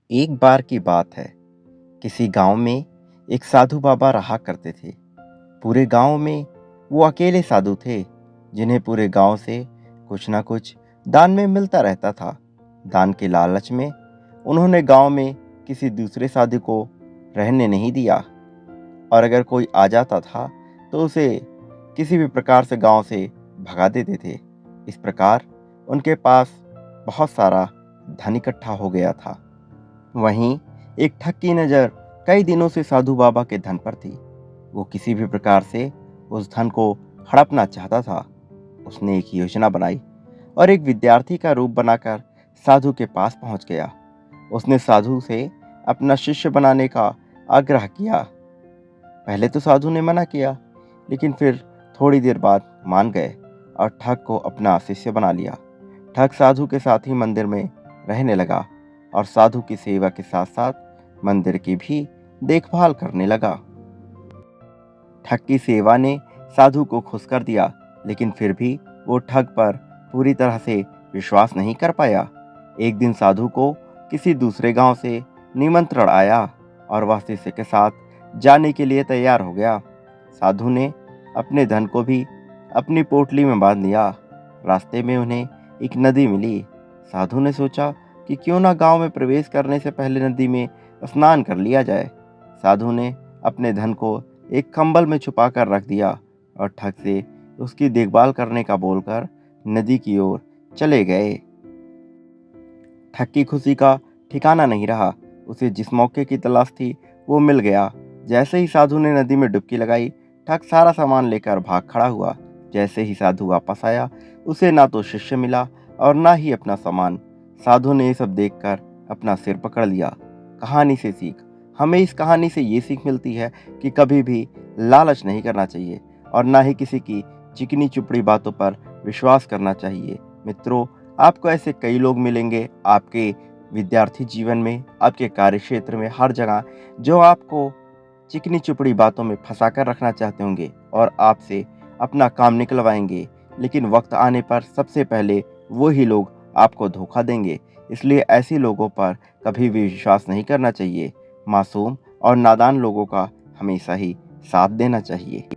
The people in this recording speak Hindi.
एक बार की बात है। किसी गांव में एक साधु बाबा रहा करते थे। पूरे गांव में वो अकेले साधु थे जिन्हें पूरे गांव से कुछ ना कुछ दान में मिलता रहता था। दान के लालच में उन्होंने गांव में किसी दूसरे साधु को रहने नहीं दिया, और अगर कोई आ जाता था तो उसे किसी भी प्रकार से गांव से भगा देते थे। इस प्रकार उनके पास बहुत सारा धन इकट्ठा हो गया था। वहीं एक ठग की नज़र कई दिनों से साधु बाबा के धन पर थी। वो किसी भी प्रकार से उस धन को हड़पना चाहता था। उसने एक योजना बनाई और एक विद्यार्थी का रूप बनाकर साधु के पास पहुंच गया। उसने साधु से अपना शिष्य बनाने का आग्रह किया। पहले तो साधु ने मना किया, लेकिन फिर थोड़ी देर बाद मान गए और ठग को अपना शिष्य बना लिया। ठग साधु के साथ ही मंदिर में रहने लगा और साधु की सेवा के साथ साथ मंदिर की भी देखभाल करने लगा। ठग की सेवा ने साधु को खुश कर दिया, लेकिन फिर भी वो ठग पर पूरी तरह से विश्वास नहीं कर पाया। एक दिन साधु को किसी दूसरे गांव से निमंत्रण आया और वह शिष्य के साथ जाने के लिए तैयार हो गया। साधु ने अपने धन को भी अपनी पोटली में बांध लिया। रास्ते में उन्हें एक नदी मिली। साधु ने सोचा कि क्यों ना गांव में प्रवेश करने से पहले नदी में स्नान कर लिया जाए। साधु ने अपने धन को एक कंबल में छुपा कर रख दिया और ठग से उसकी देखभाल करने का बोलकर नदी की ओर चले गए। ठग की खुशी का ठिकाना नहीं रहा। उसे जिस मौके की तलाश थी वो मिल गया। जैसे ही साधु ने नदी में डुबकी लगाई, ठग सारा सामान लेकर भाग खड़ा हुआ। जैसे ही साधु वापस आया, उसे ना तो शिष्य मिला और ना ही अपना सामान। साधु ने ये सब देखकर अपना सिर पकड़ लिया। कहानी से सीख। हमें इस कहानी से ये सीख मिलती है कि कभी भी लालच नहीं करना चाहिए और ना ही किसी की चिकनी चुपड़ी बातों पर विश्वास करना चाहिए। मित्रों, आपको ऐसे कई लोग मिलेंगे आपके विद्यार्थी जीवन में, आपके कार्य क्षेत्र में, हर जगह, जो आपको चिकनी चुपड़ी बातों में फंसा कर रखना चाहते होंगे और आपसे अपना काम निकलवाएंगे, लेकिन वक्त आने पर सबसे पहले वो ही लोग आपको धोखा देंगे। इसलिए ऐसे लोगों पर कभी भी विश्वास नहीं करना चाहिए। मासूम और नादान लोगों का हमेशा ही साथ देना चाहिए।